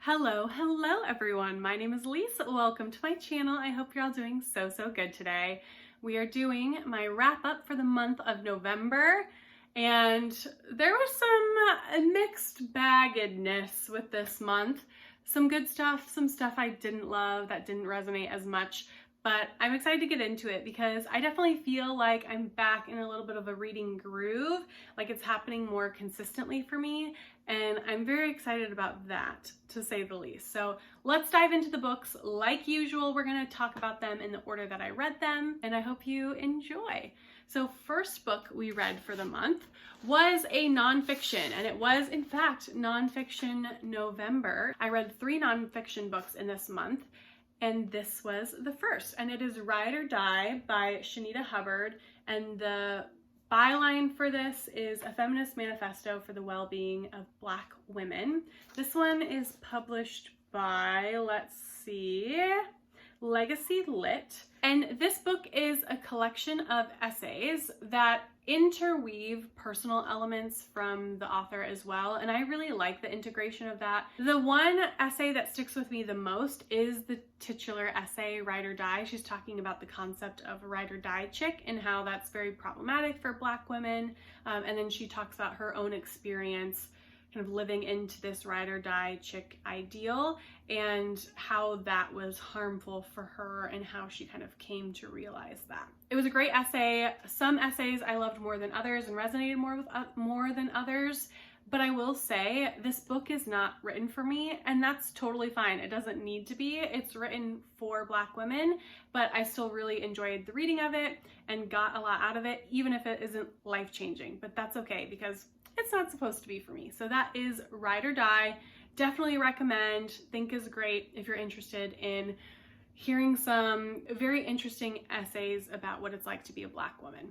Hello everyone. My name is Lisa. Welcome to my channel. I hope you're all doing so good today. We are doing my wrap up for the month of November, and there was some mixed baggedness with this month. Some good stuff, some stuff I didn't love, that didn't resonate as much, but I'm excited to get into it because I definitely feel like I'm back in a little bit of a reading groove, like it's happening more consistently for me, and I'm very excited about that, to say the least. So let's dive into the books. Like usual, we're going to talk about them in the order that I read them, and I hope you enjoy. So first book we read for the month was a nonfiction, and it was in fact Nonfiction November. I read 3 nonfiction books in this month, and this was the first, and it is Ride or Die by Shanita Hubbard, and the byline for this is A Feminist Manifesto for the Well-Being of Black Women. This one is published by, let's see, Legacy Lit, and this book is a collection of essays that interweave personal elements from the author as well, and I really like the integration of that. The one essay that sticks with me the most is the titular essay, Ride or Die. She's talking about the concept of ride or die chick and how that's very problematic for Black women, and then she talks about her own experience kind of living into this ride or die chick ideal and how that was harmful for her and how she kind of came to realize that. It was a great essay. Some essays I loved more than others and resonated more than others, but I will say this book is not written for me, and that's totally fine. It doesn't need to be. It's written for Black women, but I still really enjoyed the reading of it and got a lot out of it, even if it isn't life-changing, but that's okay because it's not supposed to be for me. So that is Ride or Die. Definitely recommend. Think is great if you're interested in hearing some very interesting essays about what it's like to be a Black woman.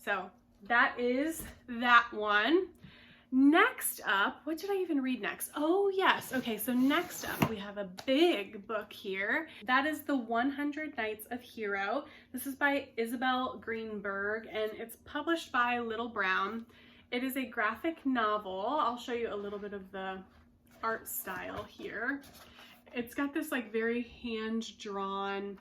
So that is that one. Next up, what did I even read next? Oh yes, okay, so next up we have a big book here. That is The 100 Nights of Hero. This is by Isabel Greenberg, and it's published by Little Brown. It is a graphic novel. I'll show you a little bit of the art style here. It's got this like very hand-drawn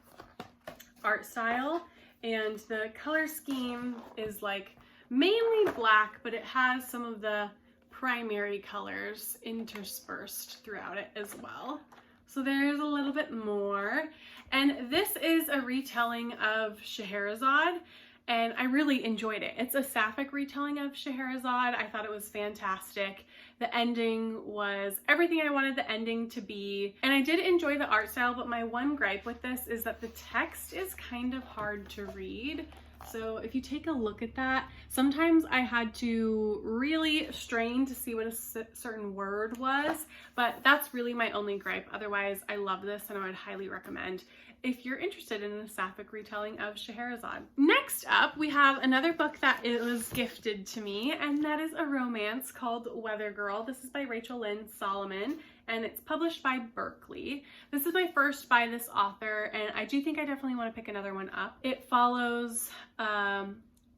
art style, and the color scheme is like mainly black, but it has some of the primary colors interspersed throughout it as well. So there's a little bit more. And this is a retelling of Scheherazade, and I really enjoyed it. It's a sapphic retelling of Scheherazade. I thought it was fantastic. The ending was everything I wanted the ending to be, and I did enjoy the art style, but my one gripe with this is that the text is kind of hard to read. So if you take a look at that, sometimes I had to really strain to see what a certain word was, but that's really my only gripe. Otherwise, I love this and I would highly recommend if you're interested in a sapphic retelling of Scheherazade. Next up, we have another book that was gifted to me, and that is a romance called Weather Girl. This is by Rachel Lynn Solomon, and it's published by Berkeley. This is my first by this author, and I do think I definitely want to pick another one up. It follows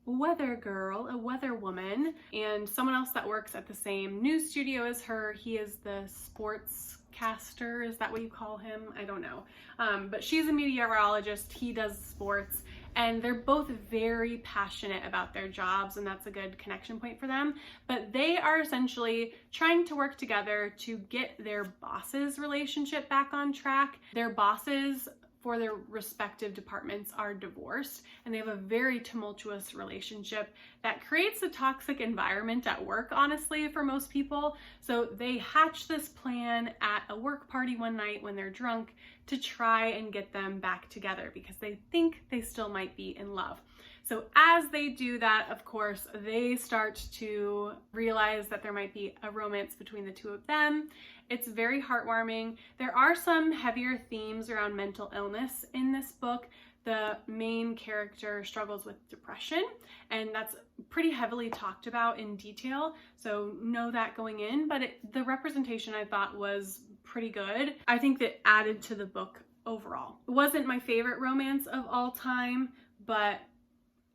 Weather Girl, a weather woman, and someone else that works at the same news studio as her. He is the sportscaster, is that what you call him? I don't know. But she's a meteorologist, he does sports, and they're both very passionate about their jobs, and that's a good connection point for them. But they are essentially trying to work together to get their bosses' relationship back on track. Their bosses for their respective departments are divorced, and they have a very tumultuous relationship that creates a toxic environment at work, honestly, for most people. So they hatch this plan at a work party one night when they're drunk to try and get them back together because they think they still might be in love. So as they do that, of course, they start to realize that there might be a romance between the two of them. It's very heartwarming. There are some heavier themes around mental illness in this book. The main character struggles with depression, and that's pretty heavily talked about in detail, so know that going in, but the representation I thought was pretty good. I think that added to the book overall. It wasn't my favorite romance of all time, but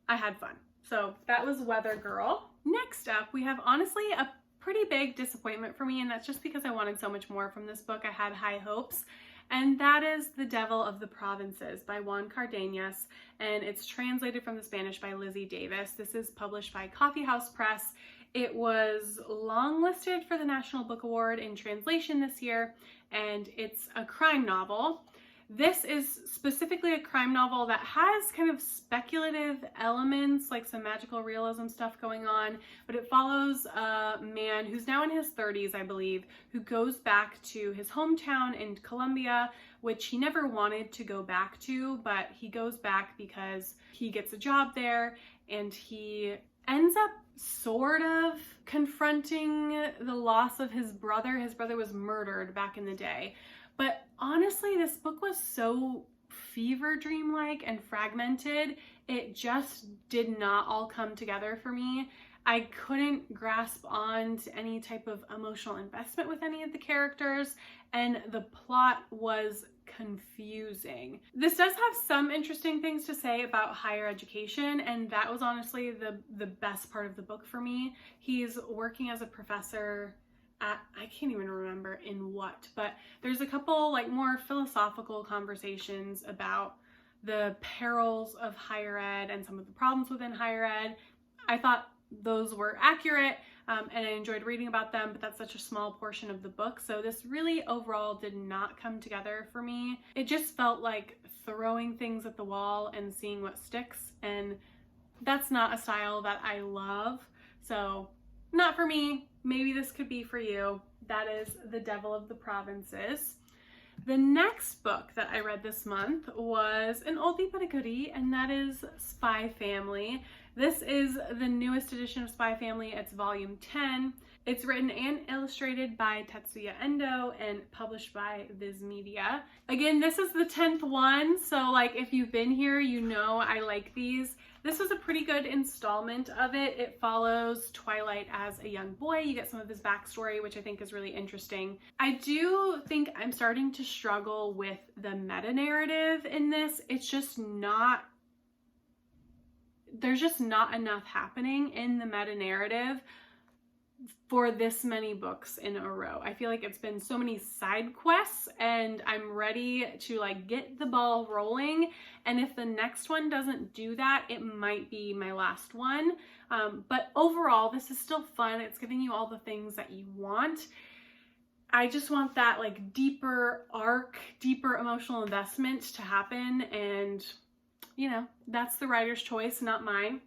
I had fun. So that was Weather Girl. Next up, we have honestly a pretty big disappointment for me, and that's just because I wanted so much more from this book. I had high hopes. And that is The Devil of the Provinces by Juan Cardenas, and it's translated from the Spanish by Lizzie Davis. This is published by Coffee House Press. It was longlisted for the National Book Award in translation this year, and it's a crime novel. This is specifically a crime novel that has kind of speculative elements, like some magical realism stuff going on, but it follows a man who's now in his 30s, I believe, who goes back to his hometown in Colombia, which he never wanted to go back to, but he goes back because he gets a job there, and he ends up sort of confronting the loss of his brother. His brother was murdered back in the day. But honestly, this book was so fever dream-like and fragmented, it just did not all come together for me. I couldn't grasp on to any type of emotional investment with any of the characters, and the plot was confusing. This does have some interesting things to say about higher education, and that was honestly the best part of the book for me. He's working as a professor at, I can't even remember in what, but there's a couple like more philosophical conversations about the perils of higher ed and some of the problems within higher ed. I thought those were accurate, and I enjoyed reading about them, but that's such a small portion of the book. So this really overall did not come together for me. It just felt like throwing things at the wall and seeing what sticks, and that's not a style that I love. So not for me. Maybe this could be for you. That is The Devil of the Provinces. The next book that I read this month was an oldie but a goodie, and that is Spy Family. This is the newest edition of Spy Family. It's volume 10. It's written and illustrated by Tatsuya Endo and published by Viz Media. Again, this is the 10th one, so like if you've been here, you know I like these. This was a pretty good installment of it. It follows Twilight as a young boy. You get some of his backstory, which I think is really interesting. I do think I'm starting to struggle with the meta-narrative in this. It's just not, there's just not enough happening in the meta-narrative for this many books in a row. I feel like it's been so many side quests, and I'm ready to like get the ball rolling. And if the next one doesn't do that, it might be my last one. But overall, this is still fun. It's giving you all the things that you want. I just want that like deeper arc, deeper emotional investment to happen. And you know, that's the writer's choice, not mine.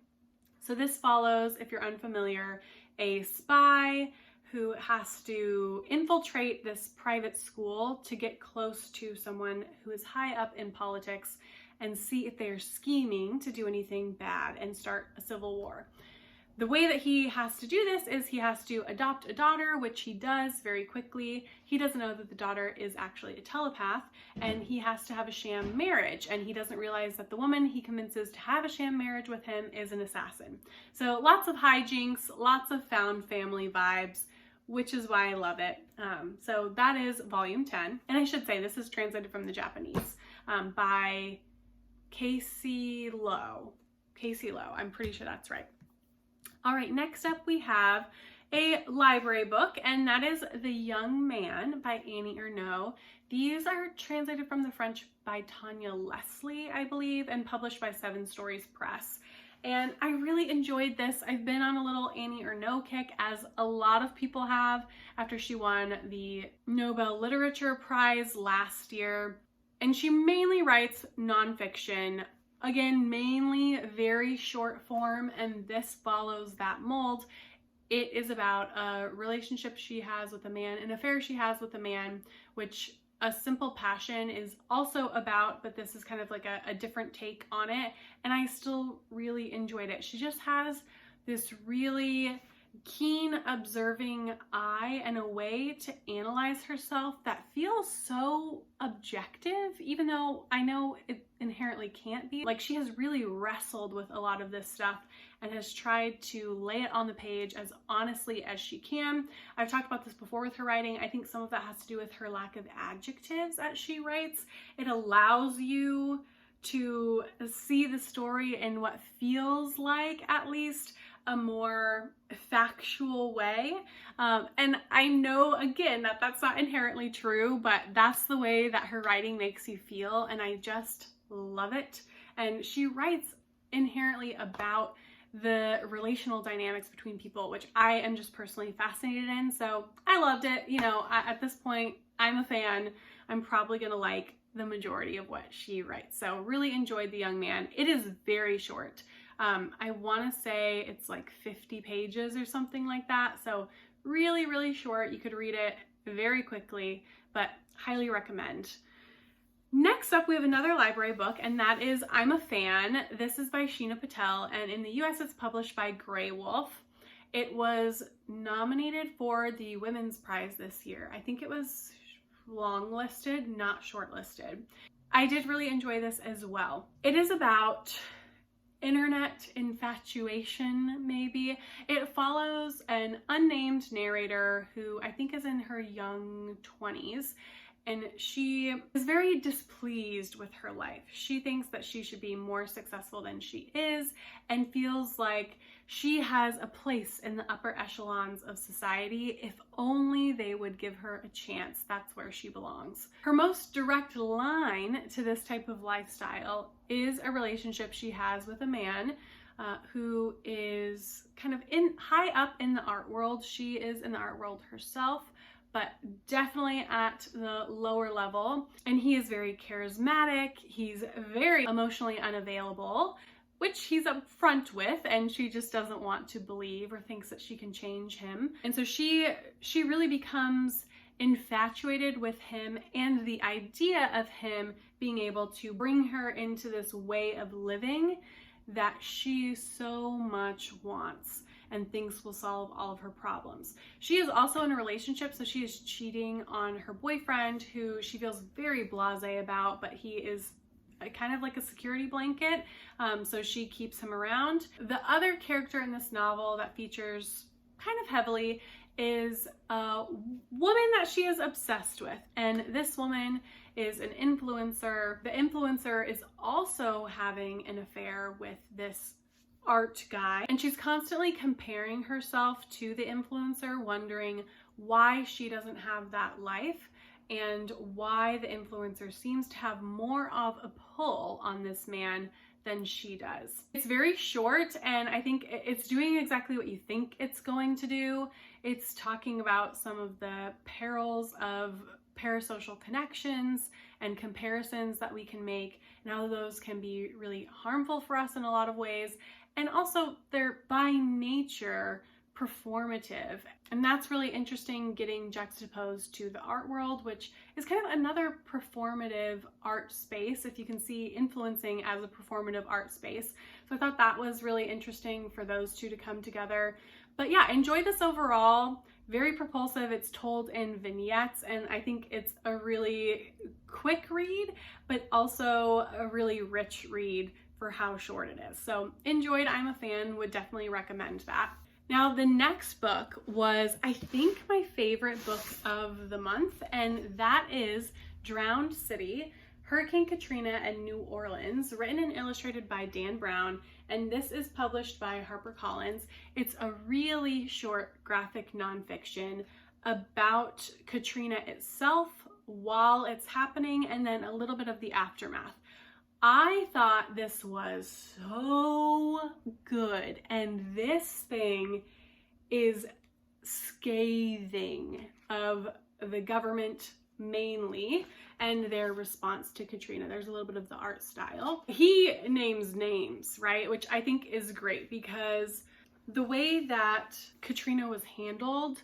So this follows, if you're unfamiliar, a spy who has to infiltrate this private school to get close to someone who is high up in politics and see if they're scheming to do anything bad and start a civil war. The way that he has to do this is he has to adopt a daughter, which he does very quickly. He doesn't know that the daughter is actually a telepath, and he has to have a sham marriage, and he doesn't realize that the woman he convinces to have a sham marriage with him is an assassin. So lots of hijinks, lots of found family vibes, which is why I love it. So that is volume 10. And I should say this is translated from the Japanese by Casey Lowe. Casey Lowe, I'm pretty sure that's right. All right, next up we have a library book, and that is The Young Man by Annie Ernaux. These are translated from the French by Tanya Leslie, I believe, and published by Seven Stories Press. And I really enjoyed this. I've been on a little Annie Ernaux kick, as a lot of people have, after she won the Nobel Literature Prize last year. And she mainly writes nonfiction. Again, mainly very short form, and this follows that mold. It is about a relationship she has with a man, an affair she has with a man, which A Simple Passion is also about, but this is kind of like a different take on it, and I still really enjoyed it. She just has this really keen, observing eye and a way to analyze herself that feels so objective, even though I know it inherently can't be. Like, she has really wrestled with a lot of this stuff and has tried to lay it on the page as honestly as she can. I've talked about this before with her writing. I think some of that has to do with her lack of adjectives as she writes. It allows you to see the story in what feels like, at least, a more factual way. And I know, again, that that's not inherently true, but that's the way that her writing makes you feel, and I just love it. And she writes inherently about the relational dynamics between people, which I am just personally fascinated in. So I loved it. You know, at this point, I'm a fan. I'm probably gonna like the majority of what she writes. So really enjoyed The Young Man. It is very short. I want to say it's like 50 pages or something like that. So really, really short. You could read it very quickly, but highly recommend. Next up, we have another library book, and that is I'm a Fan. This is by Sheena Patel, and in the US it's published by Grey Wolf. It was nominated for the Women's Prize this year. I think it was longlisted, not shortlisted. I did really enjoy this as well. It is about internet infatuation, maybe. It follows an unnamed narrator who I think is in her young 20s, and she is very displeased with her life. She thinks that she should be more successful than she is, and feels like she has a place in the upper echelons of society. If only they would give her a chance, that's where she belongs. Her most direct line to this type of lifestyle is a relationship she has with a man who is kind of high up in the art world. She is in the art world herself, but definitely at the lower level. And he is very charismatic. He's very emotionally unavailable, which he's upfront with, and she just doesn't want to believe or thinks that she can change him. And so she really becomes infatuated with him and the idea of him being able to bring her into this way of living that she so much wants and thinks will solve all of her problems. She is also in a relationship, so she is cheating on her boyfriend, who she feels very blasé about, but he is kind of like a security blanket, so she keeps him around. The other character in this novel that features kind of heavily is a woman that she is obsessed with, and this woman is an influencer. The influencer is also having an affair with this art guy, and she's constantly comparing herself to the influencer, wondering why she doesn't have that life and why the influencer seems to have more of a pull on this man than she does. It's very short, and I think it's doing exactly what you think it's going to do. It's talking about some of the perils of parasocial connections and comparisons that we can make, and how those can be really harmful for us in a lot of ways. And also, they're by nature performative, and that's really interesting, getting juxtaposed to the art world, which is kind of another performative art space, if you can see influencing as a performative art space. So I thought that was really interesting for those two to come together. But yeah, enjoy this overall. Very propulsive. It's told in vignettes, and I think it's a really quick read, but also a really rich read for how short it is. So enjoyed. I'm a Fan, would definitely recommend that. Now, the next book was, I think, my favorite book of the month, and that is Drowned City, Hurricane Katrina and New Orleans, written and illustrated by Dan Brown, and this is published by HarperCollins. It's a really short graphic nonfiction about Katrina itself while it's happening, and then a little bit of the aftermath. I thought this was so good, and this thing is scathing of the government mainly and their response to Katrina. There's a little bit of the art style. He names names, right? Which I think is great, because the way that Katrina was handled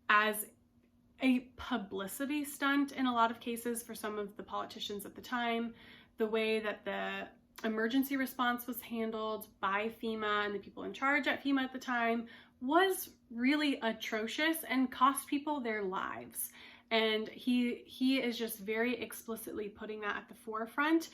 as a publicity stunt in a lot of cases for some of the politicians at the time, the way that the emergency response was handled by FEMA and the people in charge at FEMA at the time was really atrocious and cost people their lives. And he is just very explicitly putting that at the forefront,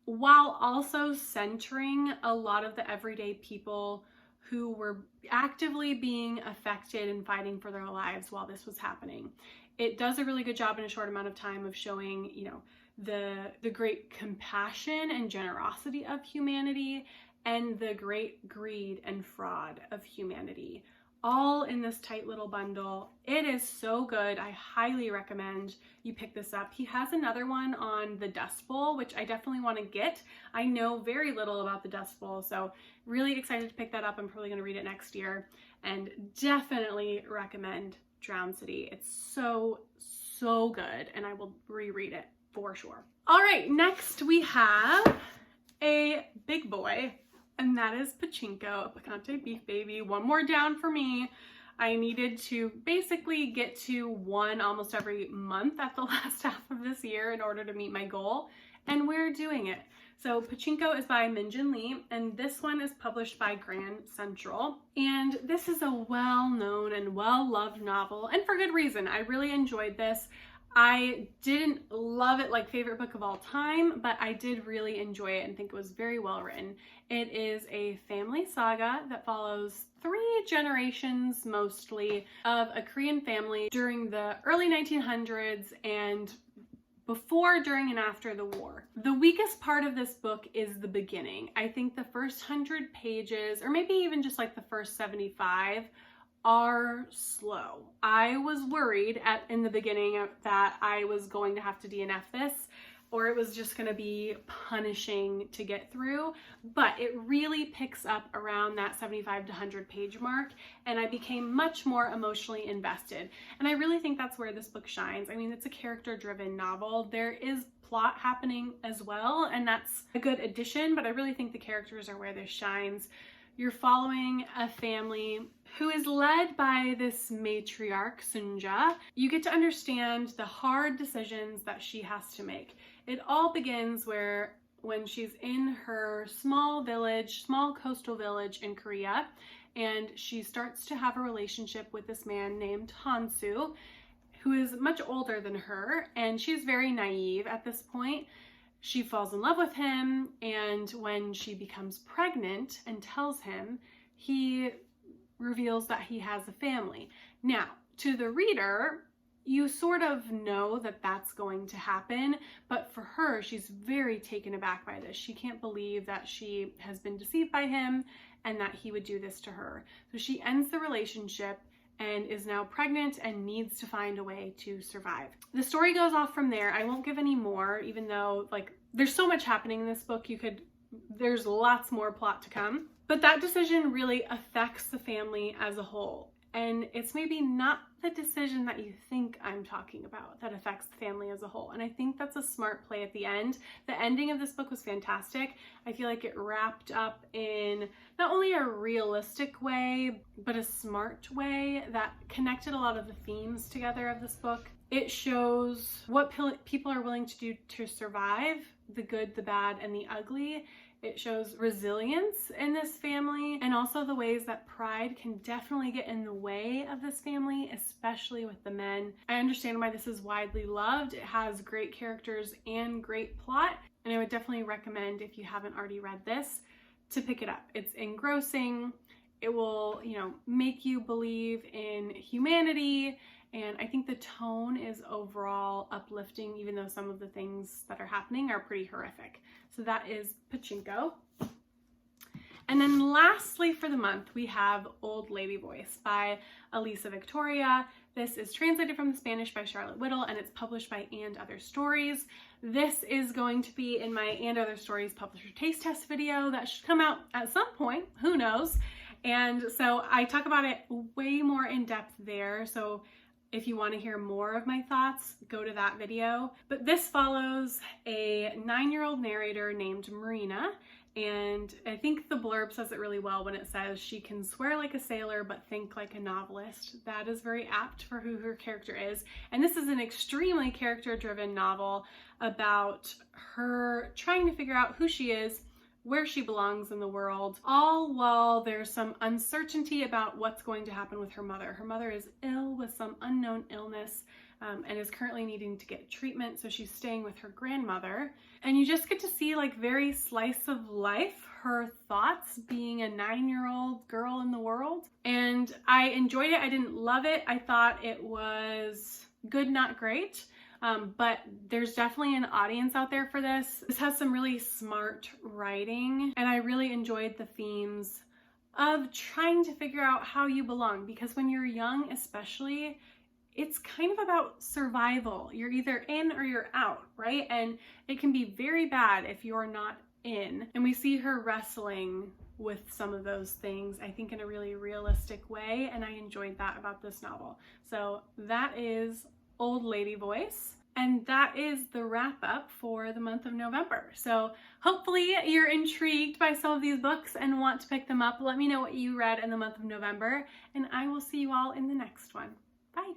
while also centering a lot of the everyday people who were actively being affected and fighting for their lives while this was happening. It does a really good job in a short amount of time of showing, you know, the great compassion and generosity of humanity, and the great greed and fraud of humanity, all in this tight little bundle. It is so good. I highly recommend you pick this up. He has another one on the Dust Bowl, which I definitely want to get. I know very little about the Dust Bowl, so really excited to pick that up. I'm probably going to read it next year, and definitely recommend Drowned City. It's so good, and I will reread it for sure. All right, next we have a big boy, and that is Pachinko, a Picante Beef Baby. One more down for me. I needed to basically get to one almost every month at the last half of this year in order to meet my goal, and we're doing it. So Pachinko is by Min Jin Lee, and this one is published by Grand Central. And this is a well-known and well-loved novel, and for good reason. I really enjoyed this. I didn't love it like favorite book of all time, but I did really enjoy it and think it was very well written. It is a family saga that follows 3 generations mostly of a Korean family during the early 1900s and before, during, and after the war. The weakest part of this book is the beginning. I think the first 100 pages, or maybe even just like the first 75, are slow. I was worried in the beginning that I was going to have to DNF this, or it was just going to be punishing to get through, but it really picks up around that 75 to 100 page mark, and I became much more emotionally invested. And I really think that's where this book shines. I mean, it's a character-driven novel. There is plot happening as well, and that's a good addition, but I really think the characters are where this shines. You're following a family who is led by this matriarch, Sunja. You get to understand the hard decisions that she has to make. It all begins when she's in her small coastal village in Korea, and she starts to have a relationship with this man named Hansu, who is much older than her, and she's very naive at this point. She falls in love with him, and when she becomes pregnant and tells him, he reveals that he has a family. Now, to the reader, you sort of know that that's going to happen, but for her, she's very taken aback by this. She can't believe that she has been deceived by him and that he would do this to her. So she ends the relationship and is now pregnant and needs to find a way to survive. The story goes off from there. I won't give any more, even though there's so much happening in this book. There's lots more plot to come, but that decision really affects the family as a whole. And it's maybe not the decision that you think I'm talking about that affects the family as a whole. And I think that's a smart play at the end. The ending of this book was fantastic. I feel like it wrapped up in not only a realistic way, but a smart way that connected a lot of the themes together of this book. It shows what people are willing to do to survive, the good, the bad, and the ugly. It shows resilience in this family, and also the ways that pride can definitely get in the way of this family, especially with the men. I understand why this is widely loved. It has great characters and great plot, and I would definitely recommend, if you haven't already read this, to pick it up. It's engrossing. It will, make you believe in humanity, and I think the tone is overall uplifting, even though some of the things that are happening are pretty horrific. So that is Pachinko. And then lastly for the month, we have Oldladyvoice by Elisa Victoria. This is translated from the Spanish by Charlotte Whittle, and it's published by And Other Stories. This is going to be in my And Other Stories publisher taste test video that should come out at some point, who knows? And so I talk about it way more in depth there. So if you want to hear more of my thoughts, go to that video. But this follows a 9-year-old narrator named Marina, and I think the blurb says it really well when it says she can swear like a sailor but think like a novelist. That is very apt for who her character is. And this is an extremely character-driven novel about her trying to figure out who she is, where she belongs in the world, all while there's some uncertainty about what's going to happen with her mother. Her mother is ill with some unknown illness and is currently needing to get treatment, so she's staying with her grandmother. And you just get to see very slice of life, her thoughts being a 9-year-old girl in the world. And I enjoyed it. I didn't love it. I thought it was good, not great. but there's definitely an audience out there for this. This has some really smart writing, and I really enjoyed the themes of trying to figure out how you belong, because when you're young especially, it's kind of about survival. You're either in or you're out, right? And it can be very bad if you're not in. And we see her wrestling with some of those things, I think, in a really realistic way, and I enjoyed that about this novel. So that is Oldladyvoice. And that is the wrap up for the month of November. So hopefully you're intrigued by some of these books and want to pick them up. Let me know what you read in the month of November, and I will see you all in the next one. Bye.